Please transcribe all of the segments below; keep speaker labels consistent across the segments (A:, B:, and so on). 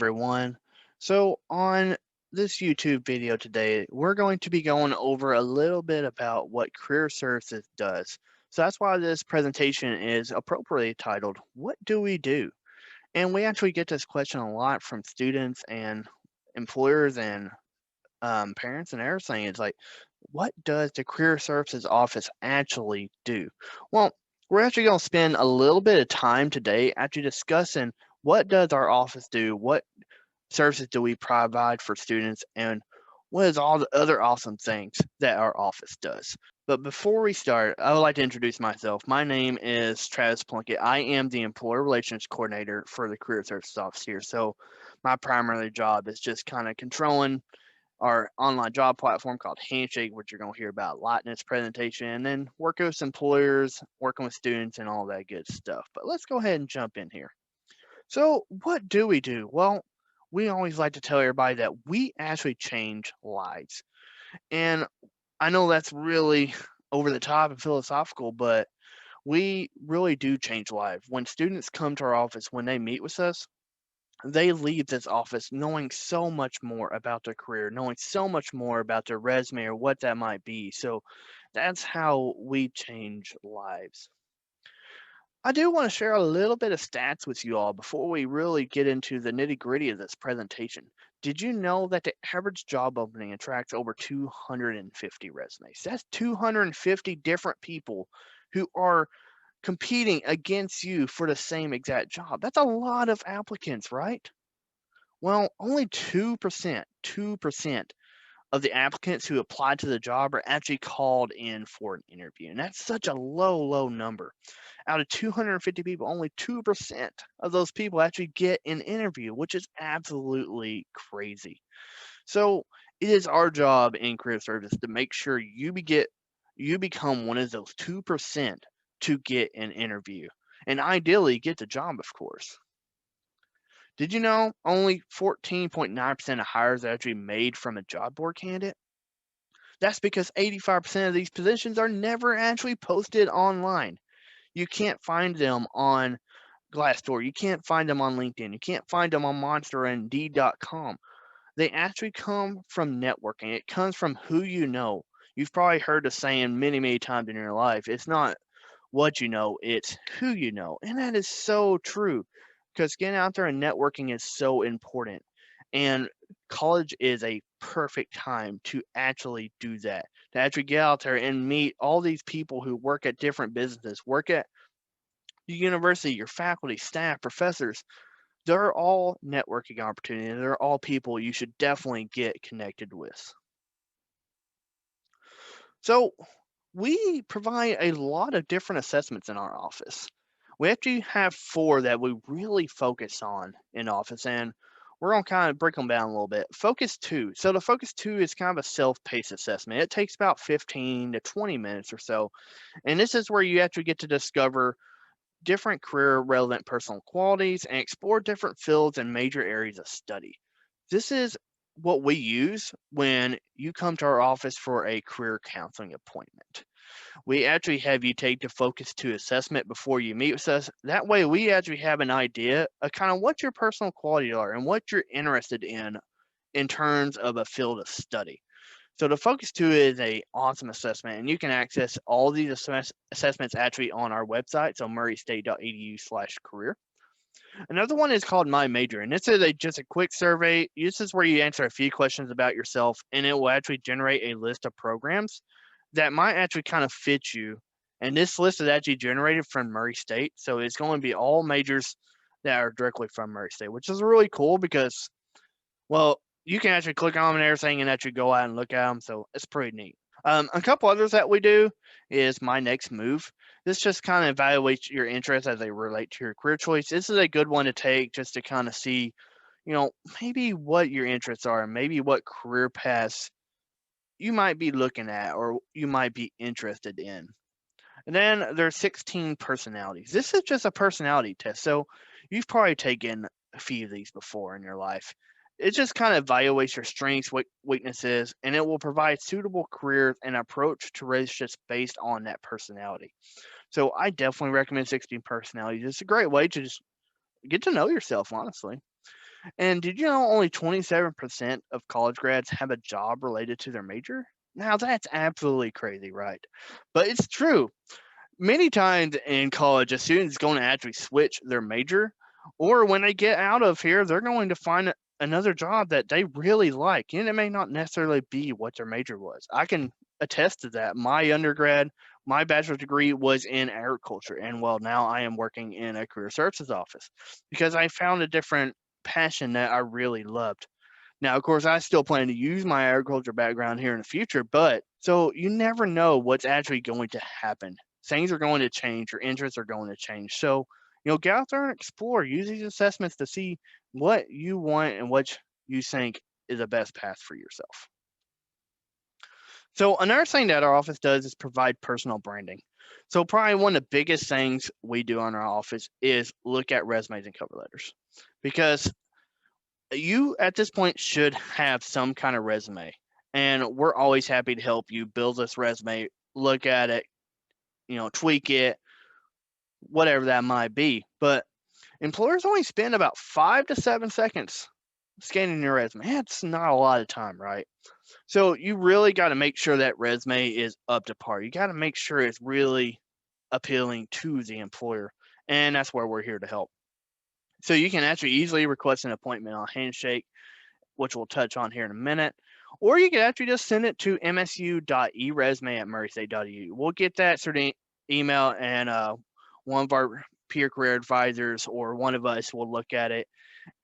A: everyone. So on this YouTube video today, we're going to be going over a little bit about what career services does. So that's why this presentation is appropriately titled, What Do We Do? And we actually get this question a lot from students and employers and parents and everything. It's like, what does the career services office actually do? Well, we're actually going to spend a little bit of time today actually discussing what does our office do, what services do we provide for students, and what is all the other awesome things that our office does. But before we start, I would like to introduce myself. My name is Travis Plunkett. I am the Employer Relations Coordinator for the Career Services Office here. So my primary job is just kind of controlling our online job platform called Handshake, which you're going to hear about a lot in this presentation, and then working with employers, working with students, and all that good stuff. But let's go ahead and jump in here. So, what do we do? Well, we always like to tell everybody that we actually change lives. And I know that's really over the top and philosophical, but we really do change lives. When students come to our office, when they meet with us, they leave this office knowing so much more about their career, knowing so much more about their resume or what that might be. So that's how we change lives. I do want to share a little bit of stats with you all before we really get into the nitty gritty of this presentation. Did you know that the average job opening attracts over 250 resumes? That's 250 different people who are competing against you for the same exact job. That's a lot of applicants, right? Well, only 2% of the applicants who apply to the job are actually called in for an interview. And that's such a low number. Out of 250 people, only 2% of those people actually get an interview, which is absolutely crazy. So it is our job in career service to make sure you become one of those 2% to get an interview. And ideally get the job, of course. Did you know only 14.9% of hires are actually made from a job board candidate? That's because 85% of these positions are never actually posted online. You can't find them on Glassdoor. You can't find them on LinkedIn. You can't find them on Monster and Indeed.com. They actually come from networking. It comes from who you know. You've probably heard the saying many times in your life. It's not what you know, it's who you know. And that is so true because getting out there and networking is so important. And college is a perfect time to actually do that, to actually get out there and meet all these people who work at different businesses, work at your university, your faculty, staff, professors. They're all networking opportunities. They're all people you should definitely get connected with. So, we provide a lot of different assessments in our office. We actually have four that we really focus on in office, and we're going to kind of break them down a little bit. Focus 2. So, the Focus 2 is kind of a self paced assessment. It takes about 15 to 20 minutes or so. And this is where you actually get to discover different career relevant personal qualities and explore different fields and major areas of study. This is what we use when you come to our office for a career counseling appointment. We actually have you take the Focus 2 assessment before you meet with us. That way, we actually have an idea of kind of what your personal qualities are and what you're interested in terms of a field of study. So the Focus 2 is a awesome assessment, and you can access all these assessments actually on our website, so murraystate.edu/career. Another one is called My Major, and this is just a quick survey. This is where you answer a few questions about yourself, and it will actually generate a list of programs that might actually kind of fit you. And this list is actually generated from Murray State, so it's going to be all majors that are directly from Murray State, which is really cool because, well, you can actually click on them and everything and actually go out and look at them, so it's pretty neat. A couple others that we do is My Next Move. This just kind of evaluates your interests as they relate to your career choice. This is a good one to take just to kind of see, maybe what your interests are, and maybe what career paths you might be looking at or you might be interested in. And then there's 16 personalities. This is just a personality test. So you've probably taken a few of these before in your life. It just kind of evaluates your strengths, weaknesses, and it will provide suitable careers and approach to relationships based on that personality. So I definitely recommend 16 personalities. It's a great way to just get to know yourself, honestly. And did you know only 27% of college grads have a job related to their major? Now that's absolutely crazy, right? But it's true. Many times in college, a student's going to actually switch their major, or when they get out of here, they're going to find another job that they really like, and it may not necessarily be what their major was. I can attest to that. My undergrad, my bachelor's degree was in agriculture, and well, now I am working in a career services office because I found a different passion that I really loved. Now, of course, I still plan to use my agriculture background here in the future, but so you never know what's actually going to happen. Things are going to change, your interests are going to change. So, get out there and explore. Use these assessments to see what you want and what you think is the best path for yourself. So, another thing that our office does is provide personal branding. So, probably one of the biggest things we do on our office is look at resumes and cover letters because you at this point should have some kind of resume, and we're always happy to help you build this resume, look at it, tweak it, whatever that might be. But employers only spend about 5 to 7 seconds scanning your resume. That's not a lot of time, right? So you really got to make sure that resume is up to par. You got to make sure it's really appealing to the employer, and that's where we're here to help. So you can actually easily request an appointment on Handshake, which we'll touch on here in a minute. Or you can actually just send it to msu.eresume@murraystate.edu. We'll get that through the email, and one of our peer career advisors or one of us will look at it,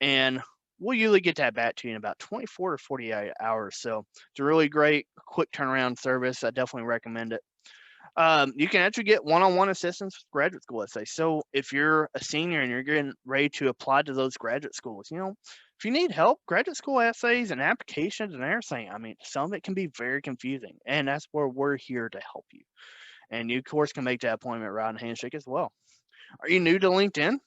A: and we'll usually get that back to you in about 24 to 48 hours. So it's a really great, quick turnaround service. I definitely recommend it. You can actually get one-on-one assistance with graduate school essays. So if you're a senior and you're getting ready to apply to those graduate schools, if you need help, graduate school essays and applications and everything, I mean, some of it can be very confusing, and that's where we're here to help you. And you, of course, can make that appointment right on Handshake as well. Are you new to LinkedIn?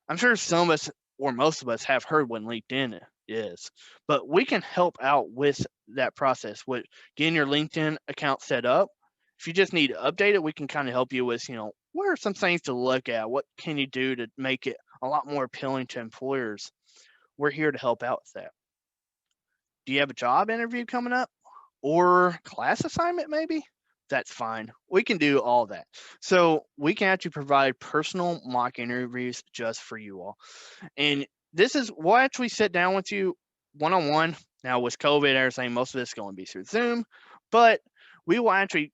A: I'm sure some of us or most of us have heard what LinkedIn is, but we can help out with that process with getting your LinkedIn account set up. If you just need to update it, we can kind of help you with, what are some things to look at? What can you do to make it a lot more appealing to employers? We're here to help out with that. Do you have a job interview coming up or class assignment maybe? That's fine. We can do all that. So we can actually provide personal mock interviews just for you all. And we'll actually sit down with you one on one. Now, with COVID and everything, most of this is going to be through Zoom, but we will actually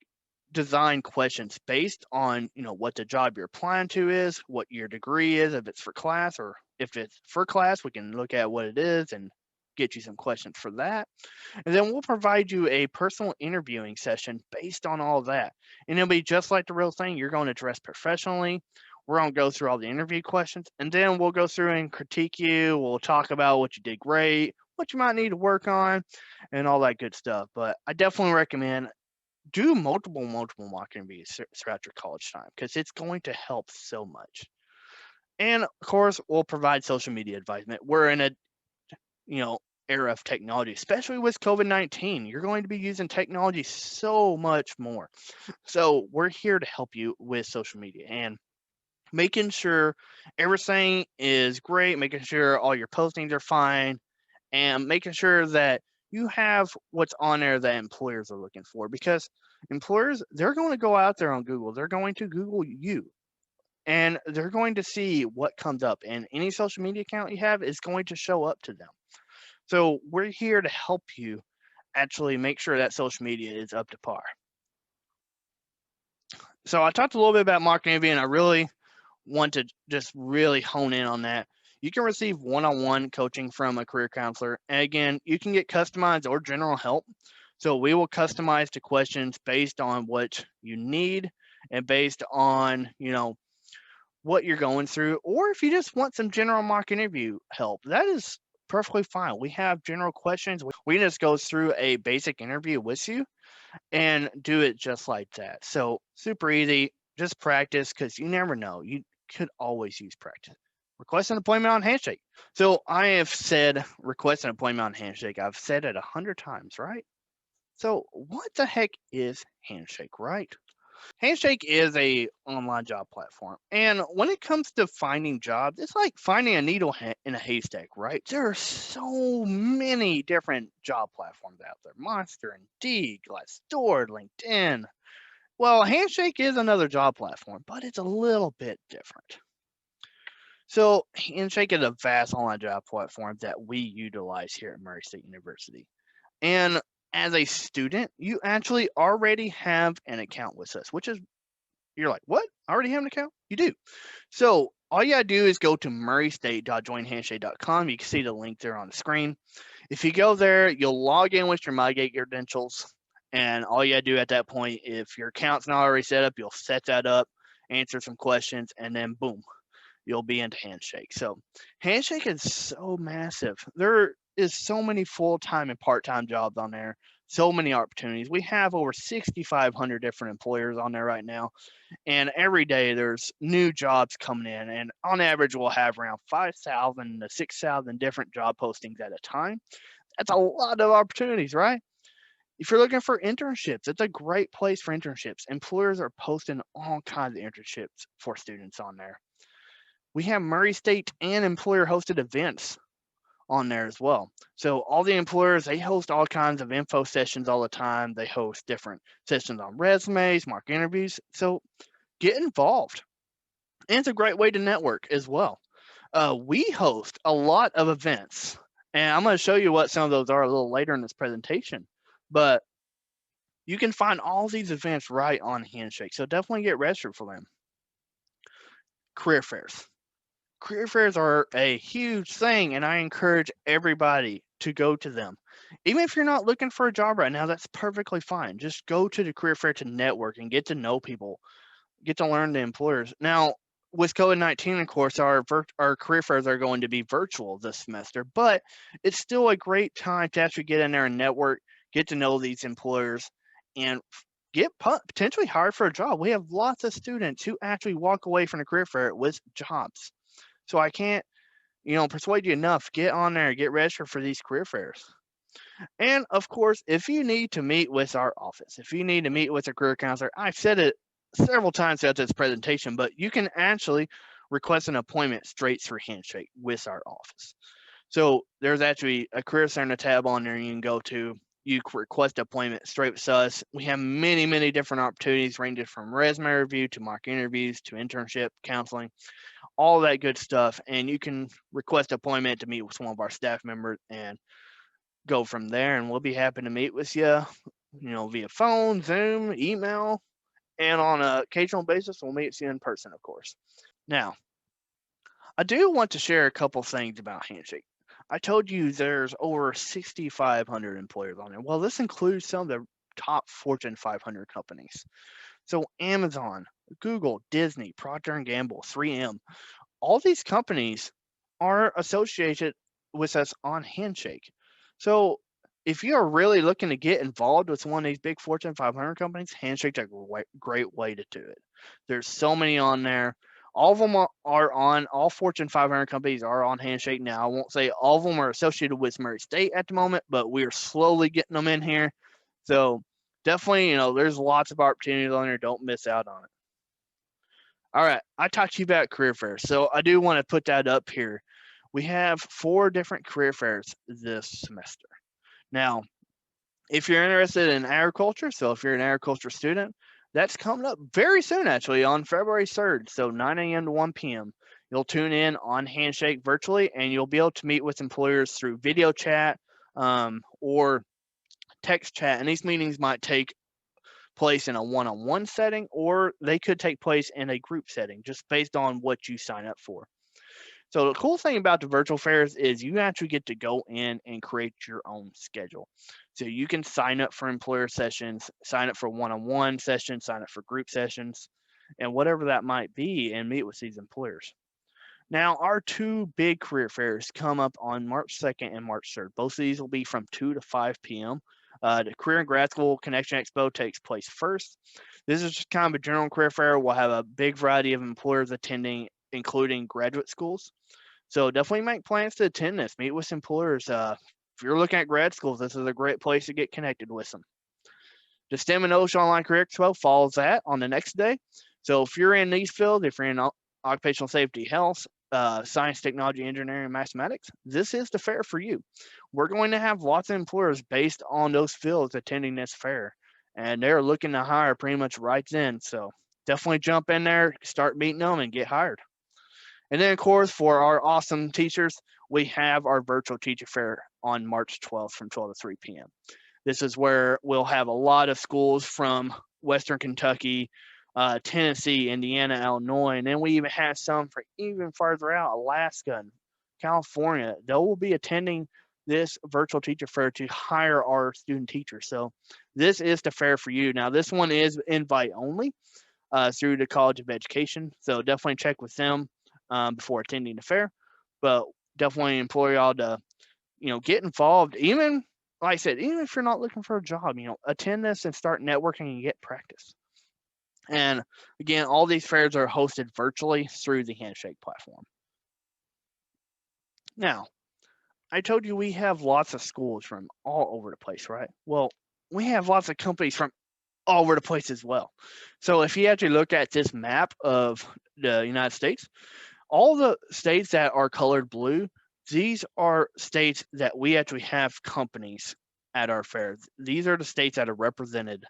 A: design questions based on what the job you're applying to is, what your degree is, if it's for class, or if it's for class, we can look at what it is and get you some questions for that. And then we'll provide you a personal interviewing session based on all that. And it'll be just like the real thing. You're going to dress professionally. We're going to go through all the interview questions, and then we'll go through and critique you. We'll talk about what you did great, what you might need to work on, and all that good stuff. But I definitely recommend do multiple mock interviews throughout your college time because it's going to help so much. And of course, we'll provide social media advisement. We're in a era of technology, especially with COVID-19. You're going to be using technology so much more. So we're here to help you with social media and making sure everything is great, making sure all your postings are fine, and making sure that you have what's on there that employers are looking for. Because employers, they're going to go out there on Google, they're going to Google you, and they're going to see what comes up. And any social media account you have is going to show up to them. So we're here to help you actually make sure that social media is up to par. So I talked a little bit about marketing interview, and I really want to just really hone in on that. You can receive one-on-one coaching from a career counselor. And again, you can get customized or general help. So we will customize the questions based on what you need and based on, what you're going through. Or if you just want some general mock interview help, that is perfectly fine. We have general questions. We just go through a basic interview with you and do it just like that. So super easy. Just practice because you never know. You could always use practice. Request an appointment on Handshake. So I have said request an appointment on Handshake. I've said it 100 times, right? So what the heck is Handshake, right? Handshake is a online job platform, and when it comes to finding jobs, it's like finding a needle in a haystack, right? There are so many different job platforms out there: Monster, Indeed, Glassdoor, LinkedIn. Well, Handshake is another job platform, but it's a little bit different. So, Handshake is a vast online job platform that we utilize here at Murray State University. And as a student, you actually already have an account with us, which is, you're like, what? I already have an account? You do. So, all you gotta do is go to murraystate.joinhandshake.com. You can see the link there on the screen. If you go there, you'll log in with your MyGate credentials. And all you gotta do at that point, if your account's not already set up, you'll set that up, answer some questions, and then boom, you'll be into Handshake. So Handshake is so massive. There is so many full-time and part-time jobs on there. So many opportunities. We have over 6,500 different employers on there right now, and every day there's new jobs coming in. And on average, we'll have around 5,000 to 6,000 different job postings at a time. That's a lot of opportunities, right? If you're looking for internships, it's a great place for internships. Employers are posting all kinds of internships for students on there. We have Murray State and employer hosted events on there as well. So all the employers, they host all kinds of info sessions all the time. They host different sessions on resumes, mock interviews. So get involved. And it's a great way to network as well. We host a lot of events, and I'm going to show you what some of those are a little later in this presentation. But you can find all these events right on Handshake. So definitely get registered for them. Career fairs. Career fairs are a huge thing, and I encourage everybody to go to them. Even if you're not looking for a job right now, that's perfectly fine. Just go to the career fair to network and get to know people, get to learn the employers. Now, with COVID-19, of course, our career fairs are going to be virtual this semester, but it's still a great time to actually get in there and network, get to know these employers, and get potentially hired for a job. We have lots of students who actually walk away from the career fair with jobs. So I can't, persuade you enough. Get on there, get registered for these career fairs. And of course, if you need to meet with our office, if you need to meet with a career counselor, I've said it several times throughout this presentation, but you can actually request an appointment straight through Handshake with our office. So there's actually a career center tab on there you can go to. You can request an appointment straight with us. We have many, many different opportunities ranging from resume review to mock interviews to internship counseling, all that good stuff. And you can request an appointment to meet with one of our staff members and go from there. And we'll be happy to meet with you, via phone, Zoom, email, and on an occasional basis, we'll meet you in person, of course. Now, I do want to share a couple things about Handshake. I told you there's over 6,500 employers on there. Well, this includes some of the top Fortune 500 companies. So Amazon, Google, Disney, Procter & Gamble, 3M, all these companies are associated with us on Handshake. So if you are really looking to get involved with one of these big Fortune 500 companies, Handshake's a great way to do it. There's so many on there. All of them are on, all Fortune 500 companies are on Handshake now. I won't say all of them are associated with Murray State at the moment, but we are slowly getting them in here. So definitely, there's lots of opportunities on there. Don't miss out on it. All right, I talked to you about career fairs, so I do want to put that up here. We have 4 different career fairs this semester. Now, if you're interested in agriculture, so if you're an agriculture student, that's coming up very soon, actually, on February 3rd, so 9 a.m. to 1 p.m. You'll tune in on Handshake virtually, and you'll be able to meet with employers through video chat or text chat, and these meetings might take place in a one-on-one setting, or they could take place in a group setting, just based on what you sign up for. So the cool thing about the virtual fairs is you actually get to go in and create your own schedule. So you can sign up for employer sessions, sign up for one-on-one sessions, sign up for group sessions, and whatever that might be, and meet with these employers. Now, our 2 big career fairs come up on March 2nd and March 3rd. Both of these will be from 2 to 5 p.m. The Career and Grad School Connection Expo takes place first. This is just kind of a general career fair. We'll have a big variety of employers attending, including graduate schools. So definitely make plans to attend this. Meet with employers. If you're looking at grad schools, this is a great place to get connected with them. The STEM and OSHA Online Career Expo follows that on the next day. So if you're in these fields, if you're in occupational safety, health, science, technology, engineering, mathematics, this is the fair for you. We're going to have lots of employers based on those fields attending this fair, and they're looking to hire pretty much right then. So definitely jump in there, start meeting them, and get hired. And then, of course, for our awesome teachers, we have our virtual teacher fair on March 12th from 12 to 3 p.m. This is where we'll have a lot of schools from Western Kentucky, Tennessee, Indiana, Illinois, and then we even have some for even farther out, Alaska and California. They will be attending this virtual teacher fair to hire our student teachers. So this is the fair for you. Now, this one is invite only through the College of Education. So definitely check with them before attending the fair. But definitely implore y'all to, get involved. Even like I said, even if you're not looking for a job, attend this and start networking and get practice. And again, all these fairs are hosted virtually through the Handshake platform. Now, I told you we have lots of schools from all over the place, right? Well, we have lots of companies from all over the place as well. So if you actually look at this map of the United States, all the states that are colored blue, these are states that we actually have companies at our fair. These are the states that are represented.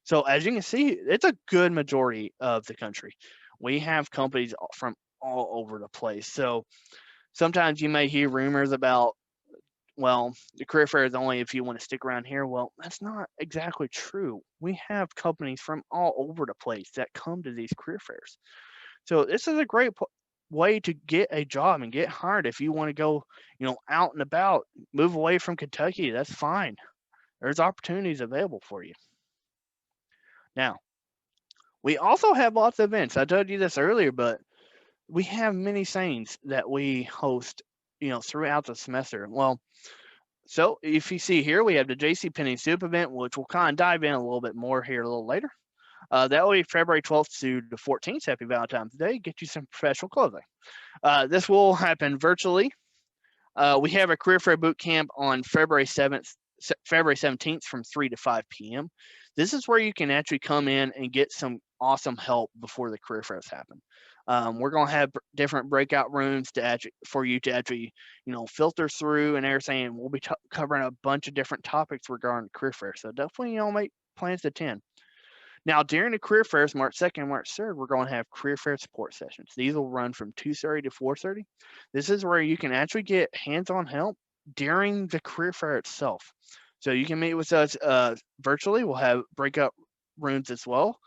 A: So as you can see, it's a good majority of the country. We have companies from all over the place. So sometimes you may hear rumors about, well, the career fair is only if you want to stick around here. Well, that's not exactly true. We have companies from all over the place that come to these career fairs. So this is a great way to get a job and get hired. If you want to go, out and about, move away from Kentucky, that's fine. There's opportunities available for you. Now, we also have lots of events. I told you this earlier, but we have many sayings that we host, throughout the semester. Well, so if you see here, we have the JCPenney Soup event, which we'll kind of dive in a little bit more here a little later. That will be February 12th to the 14th. Happy Valentine's Day. Get you some professional clothing. This will happen virtually. We have a career fair boot camp on February 17th from 3 to 5 p.m. This is where you can actually come in and get some awesome help before the career fairs happen. We're going to have different breakout rooms for you to actually, filter through and everything. And we'll be covering a bunch of different topics regarding the career fair. So definitely, make plans to attend. Now, during the career fairs, March 2nd and March 3rd, we're going to have career fair support sessions. These will run from 2:30 to 4:30. This is where you can actually get hands-on help during the career fair itself. So you can meet with us virtually. We'll have breakout rooms as well.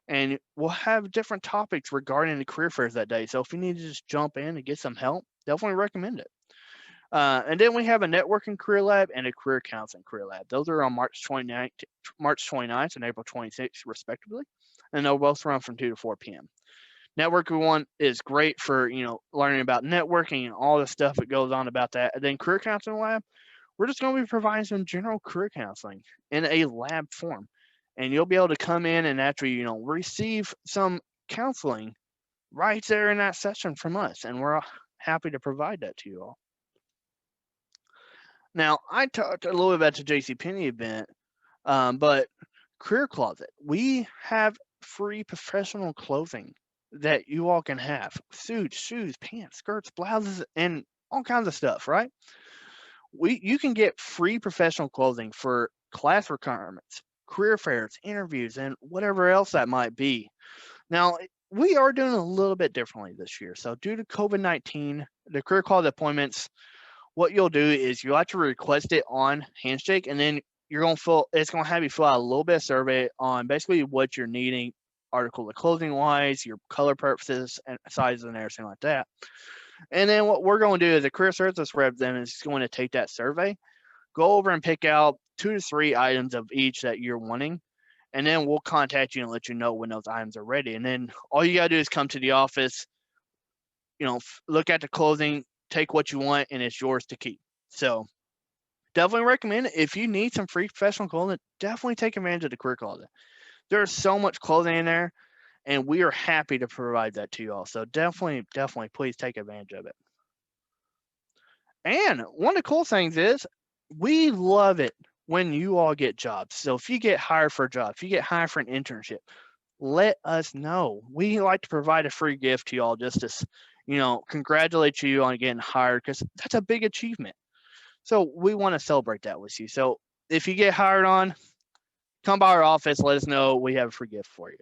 A: And we'll have different topics regarding the career fairs that day. So if you need to just jump in and get some help, definitely recommend it. And then we have a networking career lab and a career counseling career lab. Those are on March 29th and April 26th, respectively. And they'll both run from 2 to 4 p.m. Networking one is great for, learning about networking and all the stuff that goes on about that. And then career counseling lab, we're just going to be providing some general career counseling in a lab form. And you'll be able to come in and actually, receive some counseling right there in that session from us. And we're happy to provide that to you all. Now, I talked a little bit about the JCPenney event, but Career Closet, we have free professional clothing that you all can have. Suits, shoes, pants, skirts, blouses, and all kinds of stuff, right? You can get free professional clothing for class requirements, career fairs, interviews, and whatever else that might be. Now, we are doing a little bit differently this year. So due to COVID-19, the Career Closet appointments, what you'll do is you'll have to request it on Handshake, and then it's going to have you fill out a little bit of survey on basically what you're needing, article of clothing wise, your color purposes and sizes and everything like that. And then what we're going to do is a career services representative is going to take that survey, go over and pick out 2 to 3 items of each that you're wanting, and then we'll contact you and let you know when those items are ready. And then all you got to do is come to the office, look at the clothing, take what you want, and it's yours to keep. So definitely recommend it. If you need some free professional clothing, definitely take advantage of the Career Closet. There's so much clothing in there, and we are happy to provide that to you all. So definitely, please take advantage of it. And one of the cool things is we love it when you all get jobs. So if you get hired for a job, if you get hired for an internship, let us know. We like to provide a free gift to y'all just to, congratulate you on getting hired because that's a big achievement. So we want to celebrate that with you. So if you get hired on, come by our office. Let us know. We have a free gift for you.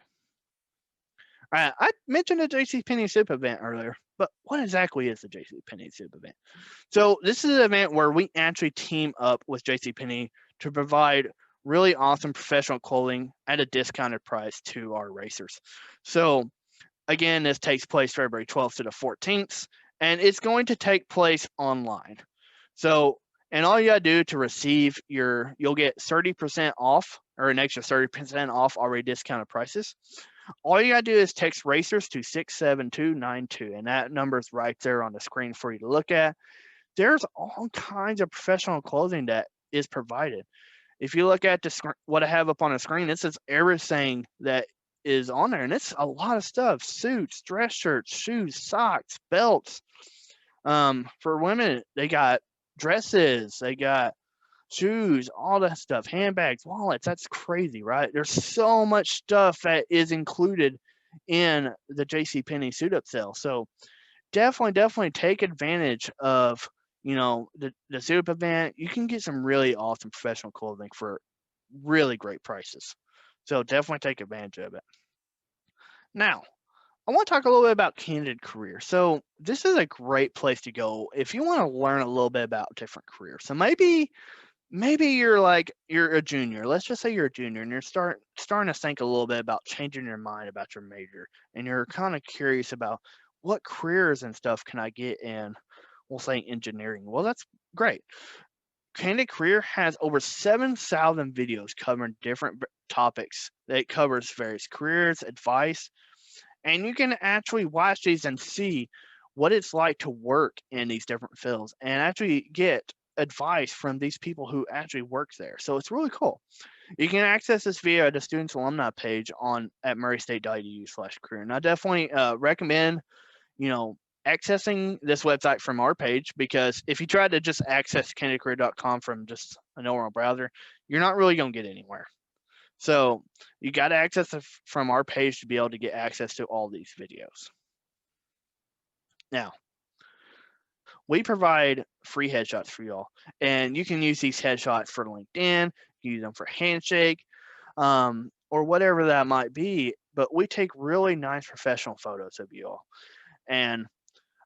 A: All right, I mentioned the JCPenney Soup event earlier, but what exactly is the JCPenney Soup event? So this is an event where we actually team up with JCPenney to provide really awesome professional clothing at a discounted price to our racers. So again, this takes place February 12th to the 14th, and it's going to take place online. So, and all you gotta do to receive you'll get 30% off or an extra 30% off already discounted prices. All you gotta do is text racers to 67292, and that number is right there on the screen for you to look at. There's all kinds of professional clothing that is provided. If you look at what I have up on the screen, it says everything that is on there, and it's a lot of stuff: suits, dress shirts, shoes, socks, belts. For women, they got dresses, they got shoes, all that stuff, handbags, wallets. That's crazy, right? There's so much stuff that is included in the JCPenney suit up sale. So definitely take advantage of the suit event. You can get some really awesome professional clothing for really great prices. So definitely take advantage of it. Now, I want to talk a little bit about candidate career. So this is a great place to go if you want to learn a little bit about different careers. So maybe you're a junior. Let's just say you're a junior and you're starting to think a little bit about changing your mind about your major, and you're kind of curious about what careers and stuff can I get in, we'll say engineering. Well, that's great. Candidate Career has over 7,000 videos covering different topics. It covers various careers, advice, and you can actually watch these and see what it's like to work in these different fields and actually get advice from these people who actually work there. So it's really cool. You can access this via the student's alumni page at murraystate.edu/career. And I definitely recommend, accessing this website from our page, because if you try to just access candidatecareer.com from just a normal browser, you're not really going to get anywhere. So you got to access it from our page to be able to get access to all these videos. Now, we provide free headshots for y'all, and you can use these headshots for LinkedIn, use them for Handshake, or whatever that might be. But we take really nice professional photos of you all. And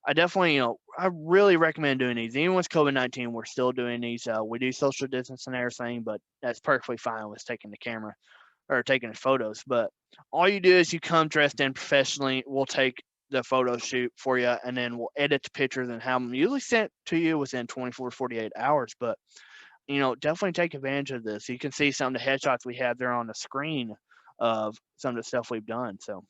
A: I definitely, I really recommend doing these. Even with COVID-19, we're still doing these. We do social distance and everything, but that's perfectly fine with taking the camera or taking the photos. But all you do is you come dressed in professionally. We'll take the photo shoot for you, and then we'll edit the pictures and have them usually sent to you within 24 to 48 hours. But, definitely take advantage of this. You can see some of the headshots we have there on the screen of some of the stuff we've done. So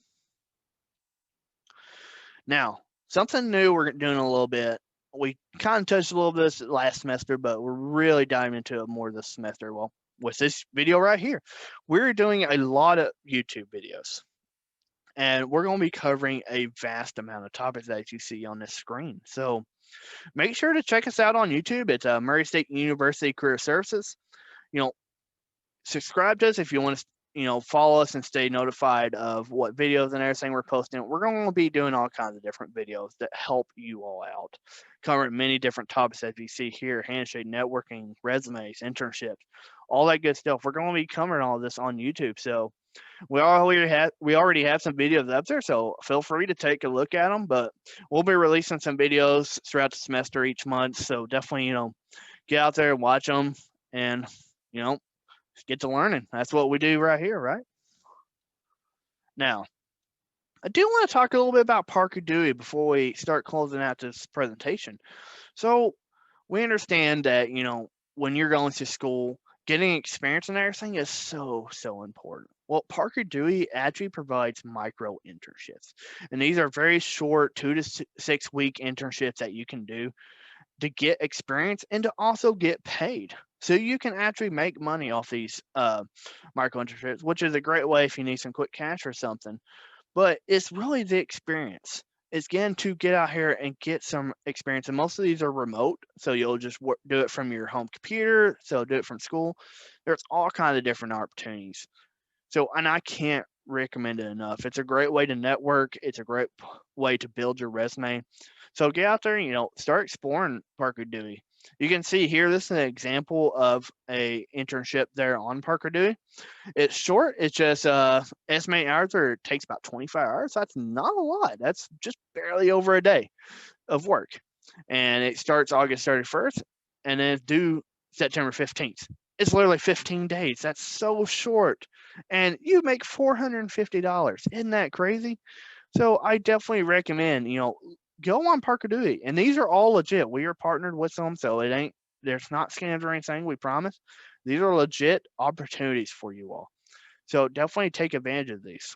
A: now, something new we're doing a little bit. We kind of touched a little bit this last semester, but we're really diving into it more this semester. Well, with this video right here, we're doing a lot of YouTube videos, and we're going to be covering a vast amount of topics that you see on this screen. So make sure to check us out on YouTube. It's Murray State University Career Services. Subscribe to us if you want to follow us and stay notified of what videos and everything we're posting. We're going to be doing all kinds of different videos that help you all out, covering many different topics as you see here: handshake, networking, resumes, internships, all that good stuff. We're going to be covering all this on YouTube. So we already have some videos up there, so feel free to take a look at them. But we'll be releasing some videos throughout the semester each month. So definitely, get out there and watch them, and get to learning. That's what we do right here, right? Now, I do want to talk a little bit about Parker Dewey before we start closing out this presentation. So we understand that, when you're going to school, getting experience and everything is so important. Well, Parker Dewey actually provides micro internships, and these are very short 2 to 6 week internships that you can do to get experience and to also get paid. So you can actually make money off these micro internships, which is a great way if you need some quick cash or something. But it's really the experience. is again to get out here and get some experience. And most of these are remote, so you'll just do it from your home computer. So do it from school. There's all kinds of different opportunities. So, and I can't recommend it enough. It's a great way to network. It's a great way to build your resume. So get out there, start exploring Parker Dewey. You can see here, this is an example of a internship there on Parker Dewey. It's short. It's just estimated hours, or it takes about 25 hours. That's not a lot. That's just barely over a day of work. And it starts August 31st and then it's due September 15th. It's literally 15 days. That's so short. And you make $450. Isn't that crazy? So I definitely recommend, go on Parker Dewey. And these are all legit. We are partnered with them, so there's not scams or anything, we promise. These are legit opportunities for you all. So definitely take advantage of these.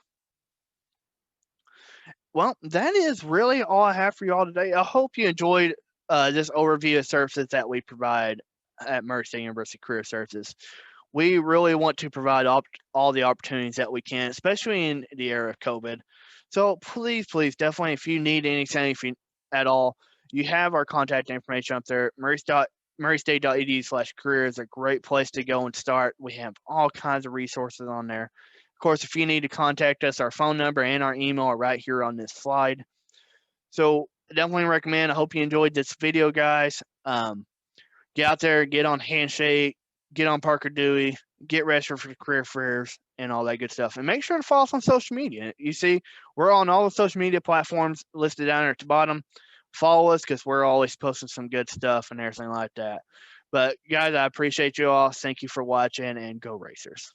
A: Well, that is really all I have for you all today. I hope you enjoyed this overview of services that we provide at Murray State University Career Services. We really want to provide all the opportunities that we can, especially in the era of COVID. So please, definitely, if you need anything, at all, you have our contact information up there. murraystate.edu/career is a great place to go and start. We have all kinds of resources on there. Of course, if you need to contact us, our phone number and our email are right here on this slide. So definitely recommend. I hope you enjoyed this video, guys. Get out there, get on Handshake, get on Parker Dewey, get registered for the career fairs and all that good stuff. And make sure to follow us on social media. You see, we're on all the social media platforms listed down there at the bottom. Follow us because we're always posting some good stuff and everything like that. But guys, I appreciate you all. Thank you for watching, and go Racers.